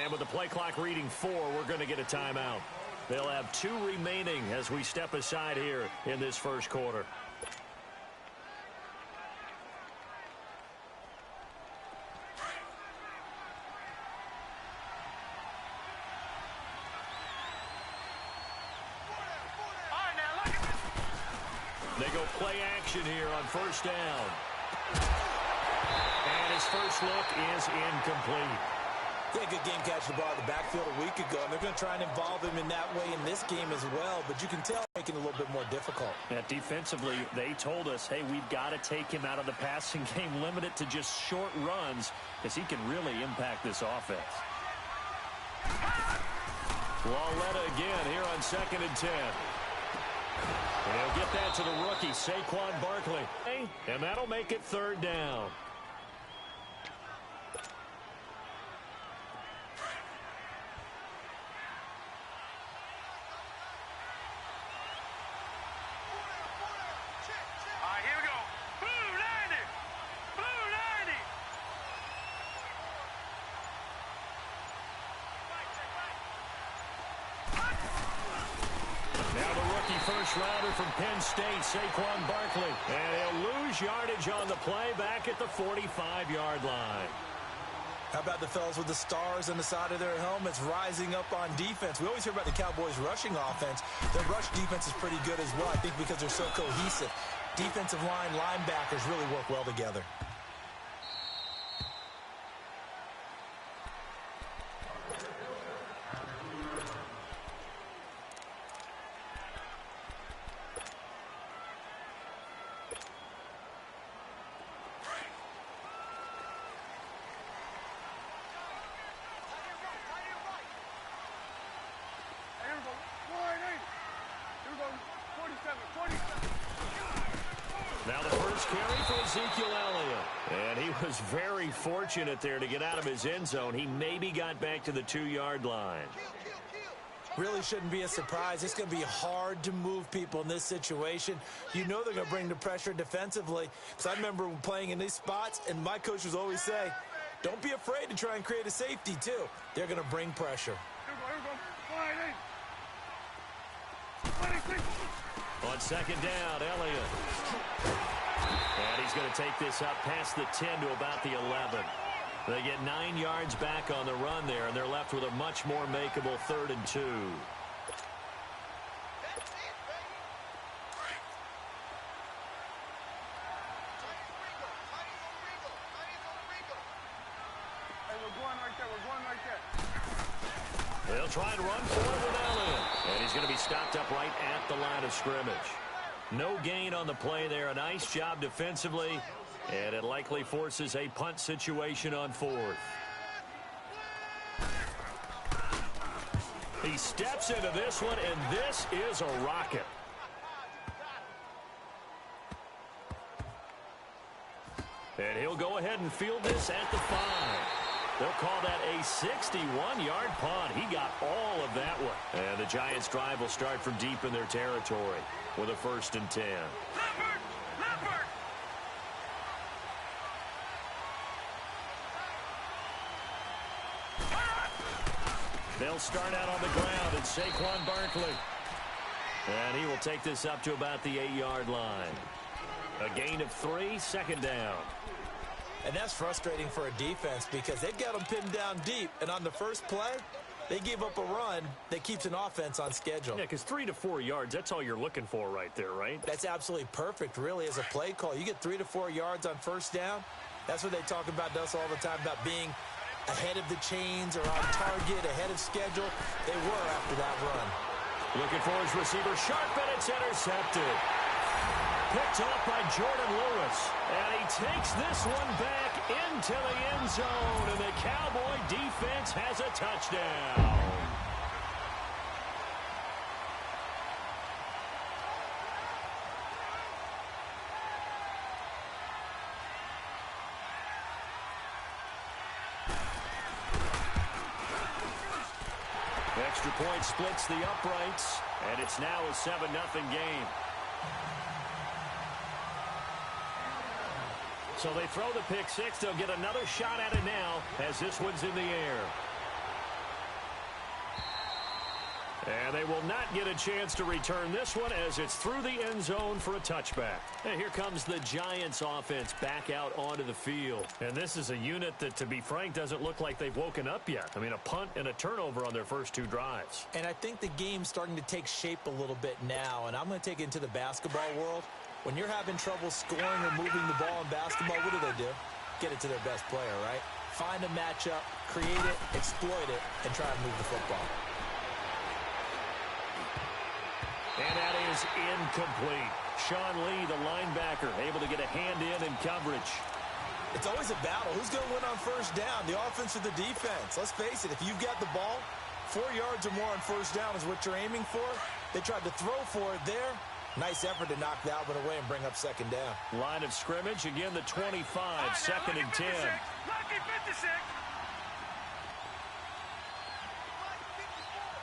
And with the play clock reading 4, we're going to get a timeout. They'll have 2 remaining as we step aside here in this first quarter. They go play action here on first down. And his first look is incomplete. Yeah, good game catching the ball in the backfield a week ago, and they're going to try and involve him in that way in this game as well, but you can tell making it a little bit more difficult. Yeah, defensively, they told us, hey, we've got to take him out of the passing game, limit it to just short runs, because he can really impact this offense. Lauletta again here on 2nd and 10. And he'll get that to the rookie, Saquon Barkley. And that'll make it 3rd down. Rounder from Penn State, Saquon Barkley. And he'll lose yardage on the play back at the 45-yard line. How about the fellas with the stars on the side of their helmets rising up on defense? We always hear about the Cowboys' rushing offense. Their rush defense is pretty good as well, I think, because they're so cohesive. Defensive line, linebackers really work well together. Now the first carry for Ezekiel Elliott. And he was very fortunate there to get out of his end zone. He maybe got back to the 2-yard line. Really shouldn't be a surprise. It's going to be hard to move people in this situation. You know they're going to bring the pressure defensively. Because I remember playing in these spots, and my coaches always say, don't be afraid to try and create a safety, too. They're going to bring pressure. On 2nd down, Elliott. And he's going to take this up past the 10 to about the 11. They get 9 yards back on the run there, and they're left with a much more makeable 3rd and 2. They'll try and run for it with Elliott. And he's going to be stopped up right at the line of scrimmage. No gain on the play there. A nice job defensively. And it likely forces a punt situation on 4th. He steps into this one, and this is a rocket. And he'll go ahead and field this at the 5. They'll call that a 61-yard punt. He got all of that one. And the Giants' drive will start from deep in their territory with a 1st and 10. They'll start out on the ground, and Saquon Barkley. And he will take this up to about the 8-yard line. A gain of 3, 2nd down. And that's frustrating for a defense because they've got them pinned down deep. And on the first play, they give up a run that keeps an offense on schedule. Yeah, because 3 to 4 yards, that's all you're looking for right there, right? That's absolutely perfect, really, as a play call. You get 3 to 4 yards on first down. That's what they talk about to us all the time, about being ahead of the chains or on target, ahead of schedule. They were after that run. Looking for his receiver, sharp, and it's intercepted. Picked off by Jordan Lewis. And he takes this one back into the end zone. And the Cowboy defense has a touchdown. Extra point splits the uprights. And it's now a 7-0 game. So they throw the pick 6. They'll get another shot at it now as this one's in the air. And they will not get a chance to return this one as it's through the end zone for a touchback. And here comes the Giants offense back out onto the field. And this is a unit that, to be frank, doesn't look like they've woken up yet. I mean, a punt and a turnover on their first two drives. And I think the game's starting to take shape a little bit now. And I'm going to take it into the basketball world. When you're having trouble scoring or moving the ball in basketball, what do? Get it to their best player, right? Find a matchup, create it, exploit it, and try to move the football. And that is incomplete. Sean Lee, the linebacker, able to get a hand in coverage. It's always a battle. Who's going to win on first down, the offense or the defense? Let's face it, if you've got the ball, 4 yards or more on first down is what you're aiming for. They tried to throw for it there. Nice effort to knock that one away and bring up second down. Line of scrimmage, again the 25, second and 10. Lucky 56.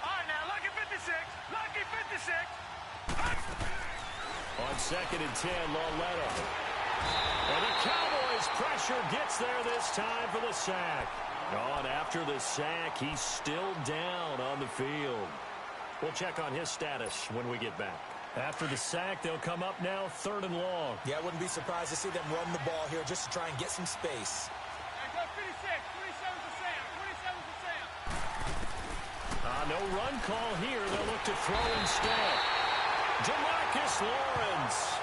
All right, now, lucky 56. Lucky 56. On second and 10, Lauletta. And the Cowboys' pressure gets there this time for the sack. On after the sack, he's still down on the field. We'll check on his status when we get back. After the sack, they'll come up now third and long. Yeah, I wouldn't be surprised to see them run the ball here just to try and get some space. Hey, go 56. 27 for Sam. 27 for Sam. No run call here. They'll look to throw instead. Demarcus Lawrence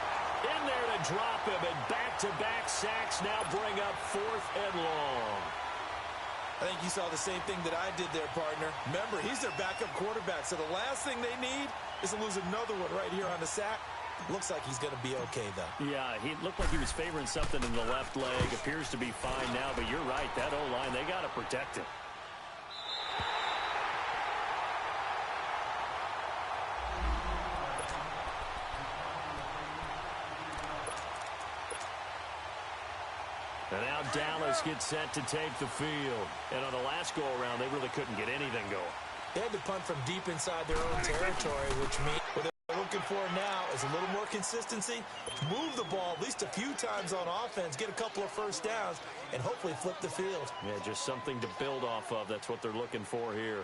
in there to drop him, and back-to-back sacks now bring up fourth and long. I think you saw the same thing that I did there, partner. Remember, he's their backup quarterback, so the last thing they need is to lose another one right here on the sack. Looks like he's going to be okay, though. Yeah, he looked like he was favoring something in the left leg. Appears to be fine now, but you're right. That O-line, they got to protect him. And now Dallas gets set to take the field. And on the last go-around, they really couldn't get anything going. They had to punt from deep inside their own territory, which means what they're looking for now is a little more consistency. Move the ball at least a few times on offense, get a couple of first downs, and hopefully flip the field. Yeah, just something to build off of. That's what they're looking for here.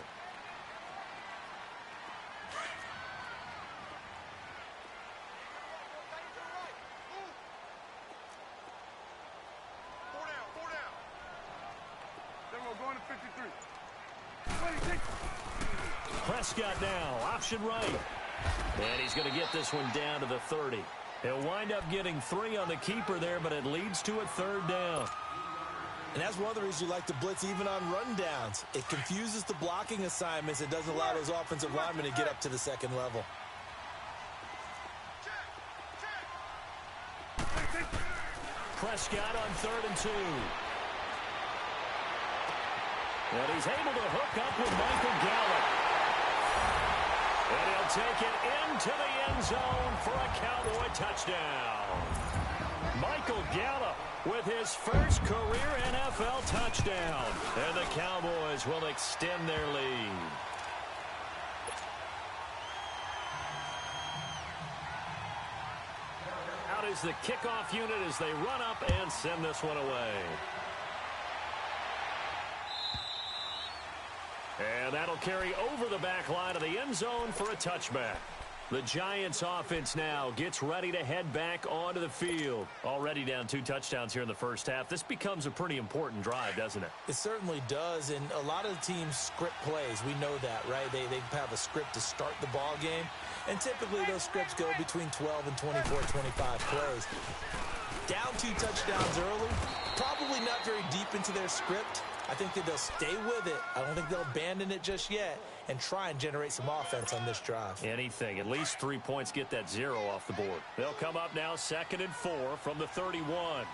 Prescott now, option right. And he's going to get this one down to the 30. He'll wind up getting 3 on the keeper there, but it leads to a third down. And that's one of the reasons you like to blitz even on rundowns. It confuses the blocking assignments. It doesn't allow those offensive linemen to get up to the second level. Prescott on 3rd and 2. And he's able to hook up with Michael Gallup. And he'll take it into the end zone for a Cowboy touchdown. Michael Gallup with his first career NFL touchdown. And the Cowboys will extend their lead. Out is the kickoff unit as they run up and send this one away. And that'll carry over the back line of the end zone for a touchback. The Giants offense now gets ready to head back onto the field. Already down 2 touchdowns here in the first half. This becomes a pretty important drive, doesn't it? It certainly does, and a lot of the teams script plays. We know that, right? They have a script to start the ball game, and typically those scripts go between 12 and 24, 25 plays. Down 2 touchdowns early, probably not very deep into their script. I think that they'll stay with it. I don't think they'll abandon it just yet and try and generate some offense on this drive. Anything. At least 3 points, get that 0 off the board. They'll come up now 2nd and 4 from the 31.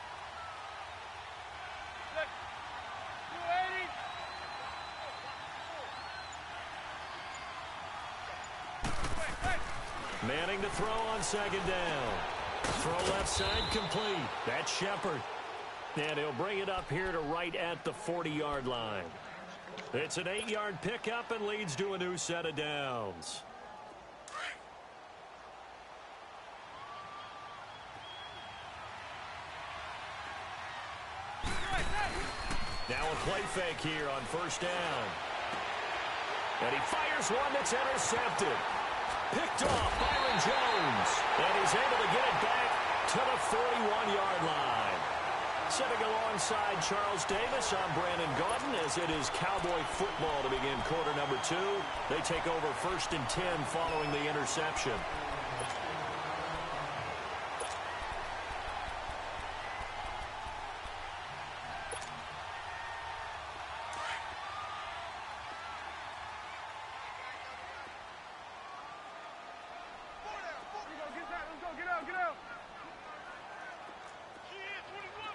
Manning to throw on 2nd down. Throw left side complete. That's Shepard. And he'll bring it up here to right at the 40-yard line. It's an 8-yard pickup and leads to a new set of downs. Now a play fake here on 1st down. And he fires one that's intercepted. Picked off Byron Jones. And he's able to get it back to the 41-yard line. Sitting alongside Charles Davis, I'm Brandon Gaudin as it is Cowboy football to begin quarter number 2. They take over 1st and 10 following the interception. Get out. Kid 21.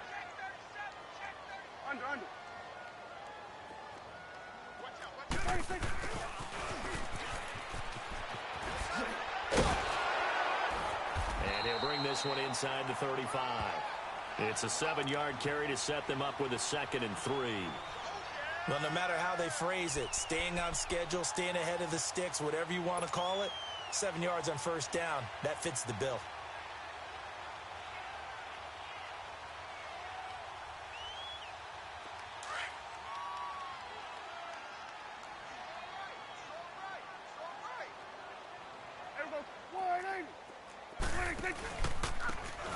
Check 37. Under. Watch out. And he'll bring this one inside the 35. It's a 7-yard carry to set them up with a 2nd and 3. Well, no matter how they phrase it, staying on schedule, staying ahead of the sticks, whatever you want to call it, 7 yards on 1st down, that fits the bill.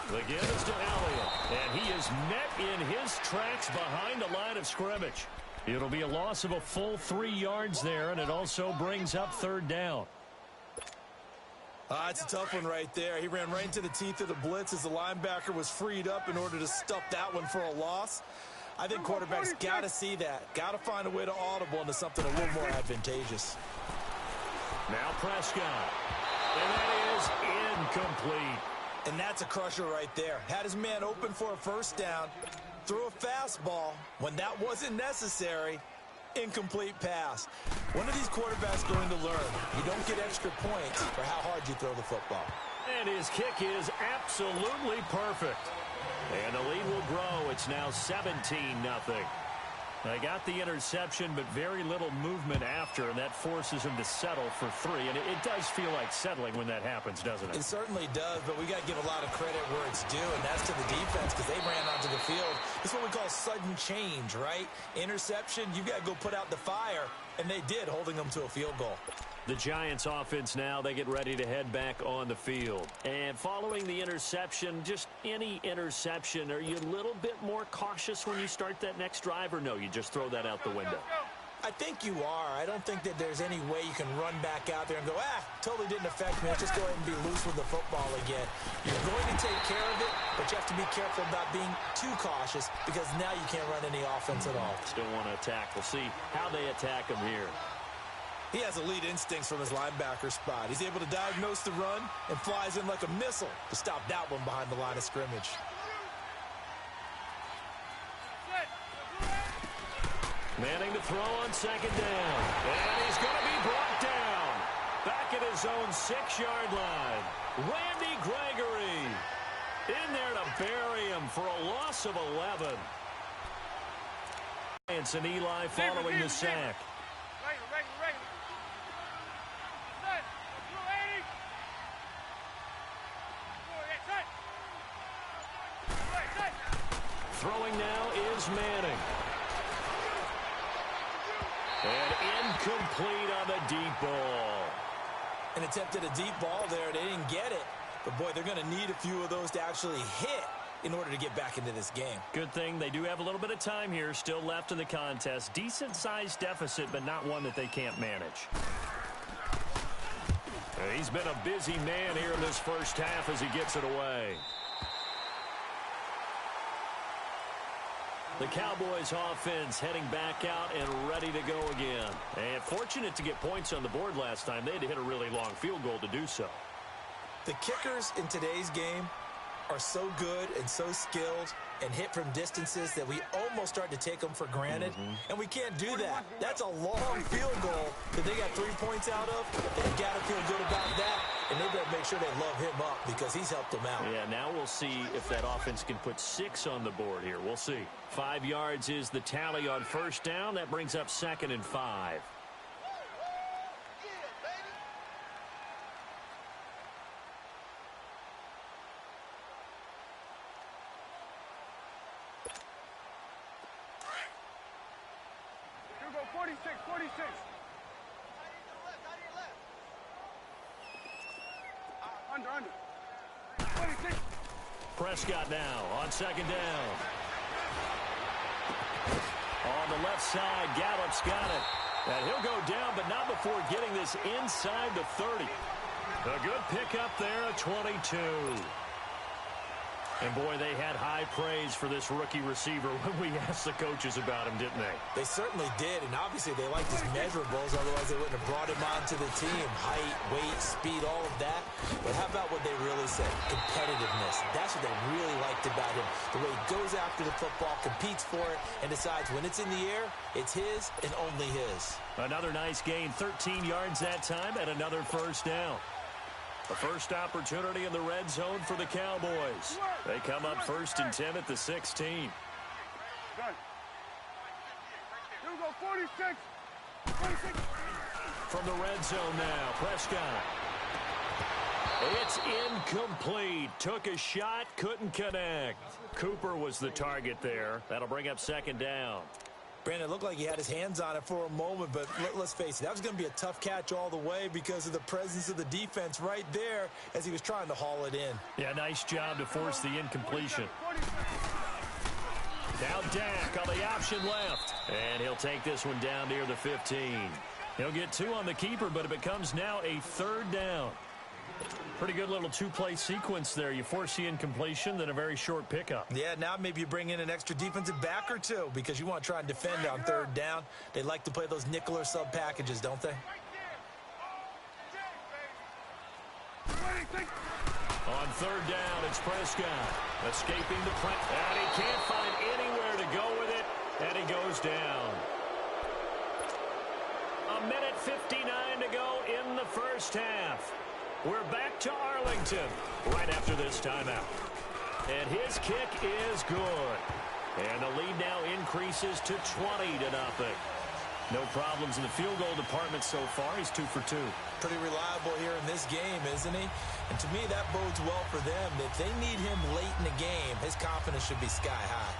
The give is to Elliott, and he is met in his tracks behind the line of scrimmage. It'll be a loss of a full 3 yards there, and it also brings up 3rd down. It's a tough one right there. He ran right into the teeth of the blitz as the linebacker was freed up in order to stuff that one for a loss. I think quarterbacks got to see that. Got to find a way to audible into something a little more advantageous. Now Prescott. And that is incomplete. And that's a crusher right there. Had his man open for a 1st down. Threw a fastball when that wasn't necessary. Incomplete pass. One of these quarterbacks going to learn. You don't get extra points for how hard you throw the football. And his kick is absolutely perfect. And the lead will grow. It's now 17-0. They got the interception, but very little movement after, and that forces him to settle for 3. And it does feel like settling when that happens, doesn't it? It certainly does, but we got to give a lot of credit where it's due, and that's to the defense because they ran onto the field. This is what we call sudden change, right? Interception, you got to go put out the fire, and they did, holding them to a field goal. The Giants offense now, they get ready to head back on the field. And following the interception, just any interception, are you a little bit more cautious when you start that next drive, or no, you just throw that out the window? I think you are. I don't think that there's any way you can run back out there and go, totally didn't affect me. Let's just go ahead and be loose with the football again. You're going to take care of it, but you have to be careful about being too cautious because now you can't run any offense at all. Still want to attack. We'll see how they attack him here. He has elite instincts from his linebacker spot. He's able to diagnose the run and flies in like a missile to stop that one behind the line of scrimmage. Manning to throw on 2nd down. And he's going to be brought down. Back at his own 6-yard line. Randy Gregory in there to bury him for a loss of 11. And Eli following the sack. Throwing now is Manning. And incomplete on the deep ball. And attempted a deep ball there. They didn't get it. But, boy, they're going to need a few of those to actually hit in order to get back into this game. Good thing they do have a little bit of time here still left in the contest. Decent-sized deficit, but not one that they can't manage. He's been a busy man here in this first half as he gets it away. The Cowboys offense heading back out and ready to go again. And fortunate to get points on the board last time. They had to hit a really long field goal to do so. The kickers in today's game are so good and so skilled and hit from distances that we almost start to take them for granted. And we can't do that. That's a long field goal that they got 3 points out of. They've got to feel good about that. And they better make sure they love him up because he's helped them out. Yeah, now we'll see if that offense can put 6 on the board here. We'll see. 5 yards is the tally on 1st down. That brings up 2nd and 5. 36. Under. 26. Prescott now on second down. On the left side, Gallup's got it. And he'll go down, but not before getting this inside the 30. A good pickup there at 22. And, boy, they had high praise for this rookie receiver when we asked the coaches about him, didn't they? They certainly did, and obviously they liked his measurables, otherwise they wouldn't have brought him onto the team. Height, weight, speed, all of that. But how about what they really said? Competitiveness. That's what they really liked about him. The way he goes after the football, competes for it, and decides when it's in the air, it's his and only his. Another nice gain, 13 yards that time, and another first down. The first opportunity in the red zone for the Cowboys. They come up 1st and 10 at the 16. Good. Here we go, 46. 46. From the red zone now, Prescott. It's incomplete. Took a shot, couldn't connect. Cooper was the target there. That'll bring up second down. Brandon, it looked like he had his hands on it for a moment, but let's face it, that was going to be a tough catch all the way because of the presence of the defense right there as he was trying to haul it in. Yeah, nice job to force the incompletion. Now Dak on the option left, and he'll take this one down near the 15. He'll get 2 on the keeper, but it becomes now a 3rd down. Pretty good little 2-play sequence there. You force the incompletion, then a very short pickup. Yeah, now maybe you bring in an extra defensive back or two because you want to try and defend on 3rd down. They like to play those nickel or sub packages, don't they? On 3rd down, it's Prescott. Escaping the press. And he can't find anywhere to go with it, and he goes down. 1:59 to go in the first half. We're back to Arlington right after this timeout. And his kick is good. And the lead now increases to 20-0. No problems in the field goal department so far. He's 2 for 2. Pretty reliable here in this game, isn't he? And to me, that bodes well for them. If they need him late in the game, his confidence should be sky high.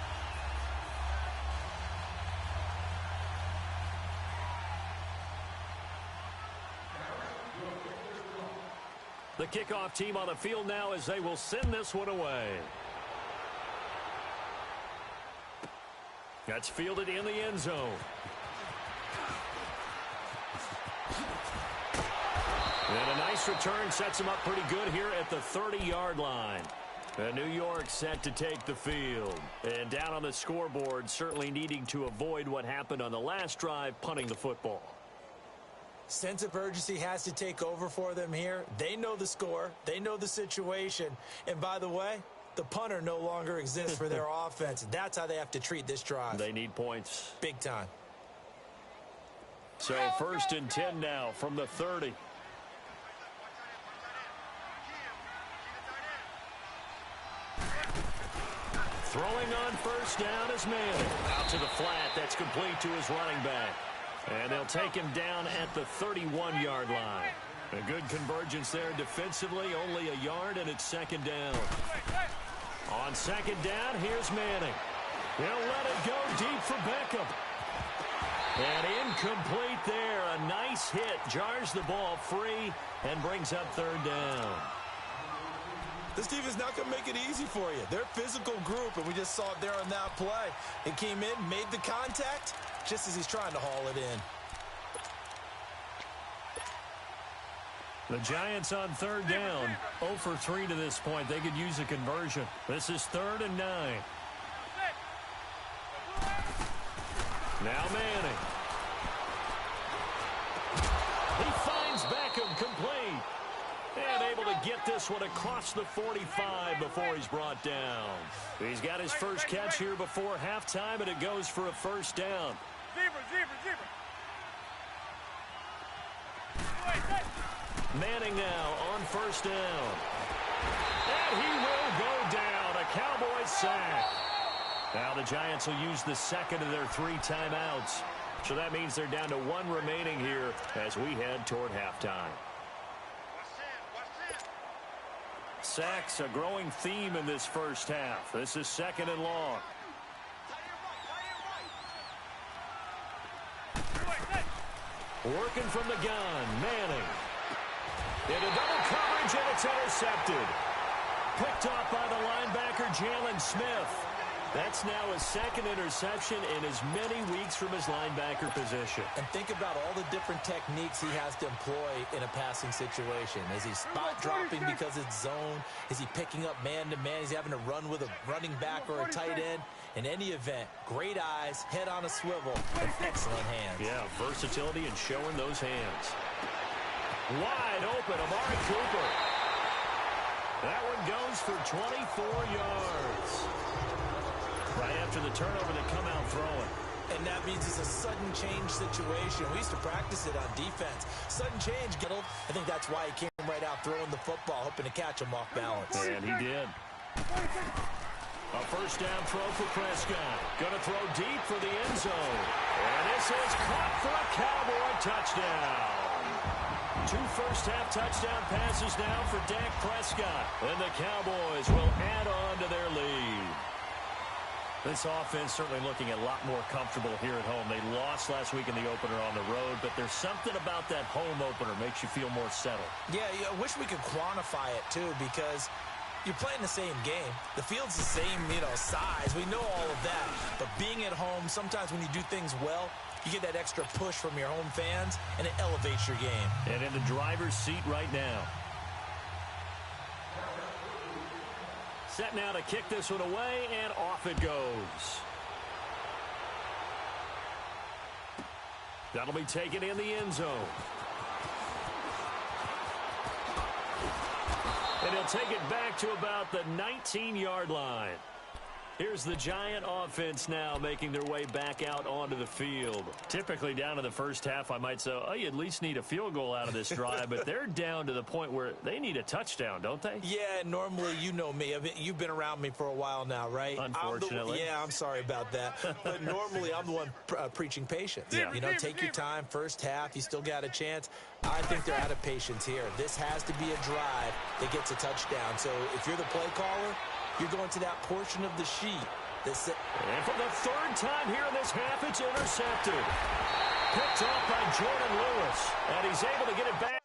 The kickoff team on the field now as they will send this one away. That's fielded in the end zone. And a nice return sets him up pretty good here at the 30-yard line. And New York set to take the field. And down on the scoreboard, certainly needing to avoid what happened on the last drive, punting the football. Sense of urgency has to take over for them here. They know the score. They know the situation. And by the way, the punter no longer exists for their offense. That's how they have to treat this drive. They need points. Big time. So 1st and 10 now from the 30. Throwing on 1st down is Manning. Out to the flat. That's complete to his running back. And they'll take him down at the 31-yard line. A good convergence there defensively, only a yard, and it's 2nd down. On 2nd down, here's Manning. He'll let it go deep for Beckham. And incomplete there. A nice hit. Jars the ball free and brings up 3rd down. This defense not going to make it easy for you. They're a physical group, and we just saw it there on that play. It came in, made the contact, just as he's trying to haul it in. The Giants on 3rd down, 0 for 3 to this point. They could use a conversion. This is 3rd and 9. Now Manning. He finds Beckham complete. And able to get this one across the 45 before he's brought down. He's got his first catch here before halftime, and it goes for a 1st down. Zebra. Manning now on 1st down. And he will go down. A Cowboys sack. Now the Giants will use the 2nd of their 3 timeouts. So that means they're down to 1 remaining here as we head toward halftime. Sacks, a growing theme in this first half. This is 2nd and long. Working from the gun, Manning. Into double coverage, and it's intercepted. Picked off by the linebacker, Jalen Smith. That's now his second interception in as many weeks from his linebacker position. And think about all the different techniques he has to employ in a passing situation. Is he spot dropping because it's zone? Is he picking up man-to-man? Is he having to run with a running back or a tight end? In any event, great eyes, head on a swivel, and excellent hands. Yeah, versatility and showing those hands. Wide open, Amari Cooper. That one goes for 24 yards. Right after the turnover, they come out throwing. And that means it's a sudden change situation. We used to practice it on defense. Sudden change, Gittle. I think that's why he came right out throwing the football, hoping to catch him off balance. And he did. A first down throw for Prescott. Going to throw deep for the end zone. And this is caught for a Cowboy touchdown. 2 first-half touchdown passes now for Dak Prescott. And the Cowboys will add on to their lead. This offense certainly looking a lot more comfortable here at home. They lost last week in the opener on the road, but there's something about that home opener makes you feel more settled. Yeah, I wish we could quantify it, too, because you're playing the same game. The field's the same, size. We know all of that. But being at home, sometimes when you do things well, you get that extra push from your home fans, and it elevates your game. And in the driver's seat right now. Set now to kick this one away, and off it goes. That'll be taken in the end zone. And he'll take it back to about the 19-yard line. Here's the Giant offense now making their way back out onto the field. Typically down to the first half, I might say, oh, you at least need a field goal out of this drive, but they're down to the point where they need a touchdown, don't they? Yeah, normally, you know me. You've been around me for a while now, right? Unfortunately. I'm sorry about that. But normally, I'm the one preaching patience. Yeah. Take your time, first half, you still got a chance. I think they're out of patience here. This has to be a drive that gets a touchdown. So if you're the play caller, you're going to that portion of the sheet. And for the third time here in this half, it's intercepted. Picked off by Jordan Lewis. And he's able to get it back.